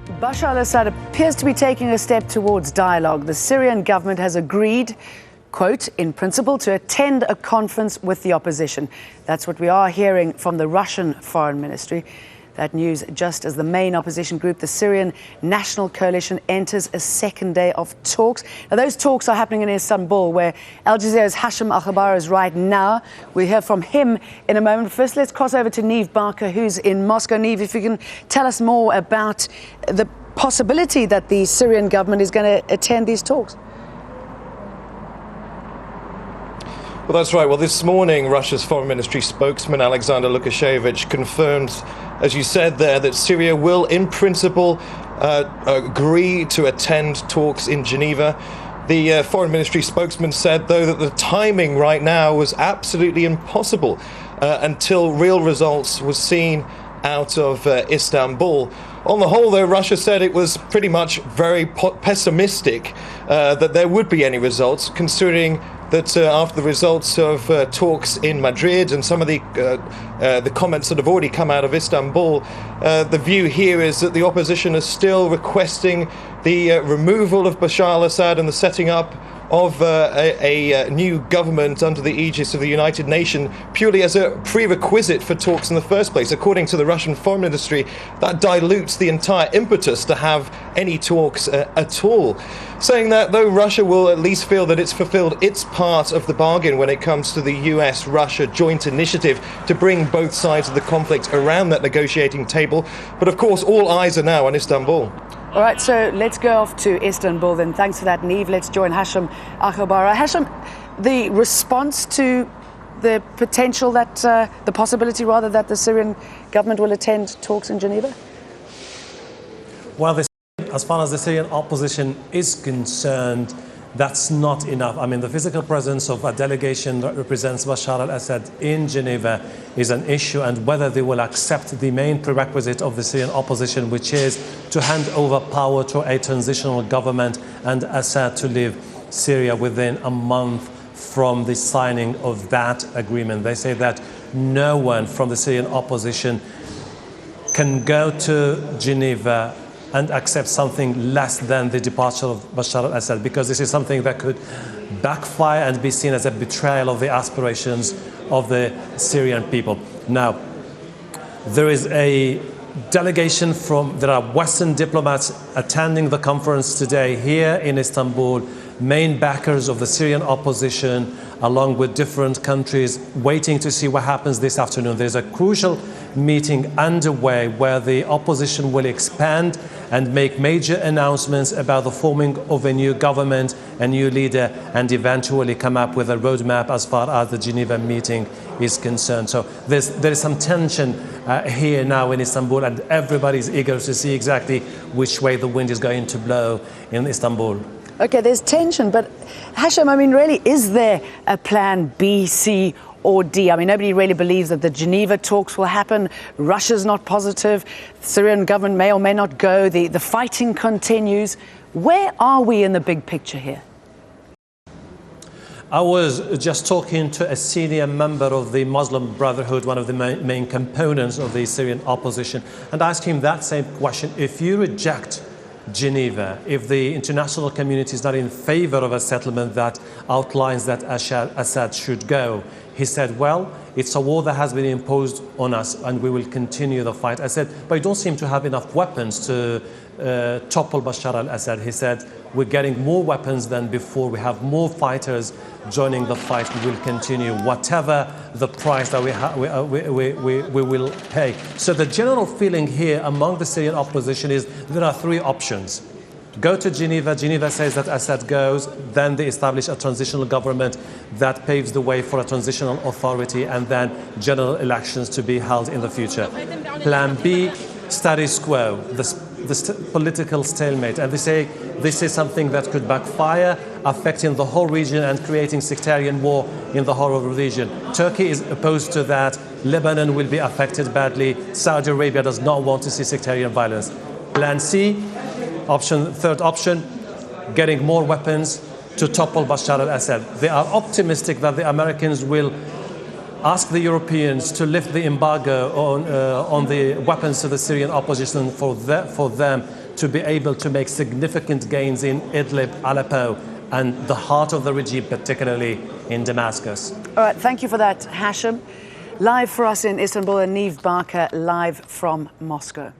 Bashar al-Assad appears to be taking a step towards dialogue. The Syrian government has agreed, quote, in principle, to attend a conference with the opposition. That's what we are hearing from the Russian Foreign Ministry. That news just as the main opposition group, the Syrian National Coalition, enters a second day of talks. Now, those talks are happening in Istanbul, where Al Jazeera's Hashem Ahelbarra is right now. We'll hear from him in a moment. First, let's cross over to Neave Barker, who's in Moscow. Neave, if you can tell us more about the possibility that the Syrian government is going to attend these talks. Well, that's right. Well, this morning, Russia's Foreign Ministry spokesman, Alexander Lukashevich, confirmed, as you said there, that Syria will, in principle, agree to attend talks in Geneva. The Foreign Ministry spokesman said, though, that the timing right now was absolutely impossible until real results were seen out of Istanbul. On the whole, though, Russia said it was pretty much very pessimistic that there would be any results, considering that after the results of talks in Madrid and some of the comments that have already come out of Istanbul, the view here is that the opposition is still requesting the removal of Bashar al-Assad and the setting up of a new government under the aegis of the United Nations, purely as a prerequisite for talks in the first place. According to the Russian Foreign Ministry, that dilutes the entire impetus to have any talks at all. Saying that, though, Russia will at least feel that it's fulfilled its part of the bargain when it comes to the US-Russia joint initiative to bring both sides of the conflict around that negotiating table. But of course, all eyes are now on Istanbul. All right, so let's go off to Istanbul then. Thanks for that, Neave. Let's join Hashem Ahelbarra. Hashem, the response to the potential that, the possibility rather, that the Syrian government will attend talks in Geneva? Well, as far as the Syrian opposition is concerned, that's not enough. I mean, the physical presence of a delegation that represents Bashar al-Assad in Geneva is an issue, and whether they will accept the main prerequisite of the Syrian opposition, which is to hand over power to a transitional government and Assad to leave Syria within a month from the signing of that agreement. They say that no one from the Syrian opposition can go to Geneva and accept something less than the departure of Bashar al-Assad, because this is something that could backfire and be seen as a betrayal of the aspirations of the Syrian people. Now, there is a delegation there are Western diplomats attending the conference today here in Istanbul, main backers of the Syrian opposition, along with different countries, waiting to see what happens this afternoon. There's a crucial meeting underway where the opposition will expand and make major announcements about the forming of a new government, a new leader, and eventually come up with a roadmap as far as the Geneva meeting is concerned. So there is some tension here now in Istanbul, and everybody's eager to see exactly which way the wind is going to blow in Istanbul. Okay, there's tension, but Hashem, I mean, really, is there a plan B, C, or D? I mean, nobody really believes that the Geneva talks will happen. Russia's not positive. The Syrian government may or may not go. The fighting continues. Where are we in the big picture here? I was just talking to a senior member of the Muslim Brotherhood, one of the main components of the Syrian opposition, and asked him that same question. If you reject Geneva, if the international community is not in favor of a settlement that outlines that Assad should go, he said, well, it's a war that has been imposed on us and we will continue the fight. I said, but you don't seem to have enough weapons to topple Bashar al-Assad. He said, we're getting more weapons than before. We have more fighters joining the fight. We will continue, whatever the price that we will pay. So the general feeling here among the Syrian opposition is there are three options. Go to Geneva. Geneva says that Assad goes. Then they establish a transitional government that paves the way for a transitional authority, and then general elections to be held in the future. Plan B, status quo, the political stalemate. And they say this is something that could backfire, affecting the whole region and creating sectarian war in the whole of the region. Turkey is opposed to that. Lebanon will be affected badly. Saudi Arabia does not want to see sectarian violence. Plan C, third option, getting more weapons to topple Bashar al-Assad. They are optimistic that the Americans will ask the Europeans to lift the embargo on the weapons to the Syrian opposition for them to be able to make significant gains in Idlib, Aleppo, and the heart of the regime, particularly in Damascus. All right, thank you for that, Hashem. Live for us in Istanbul and Neave Barker, live from Moscow.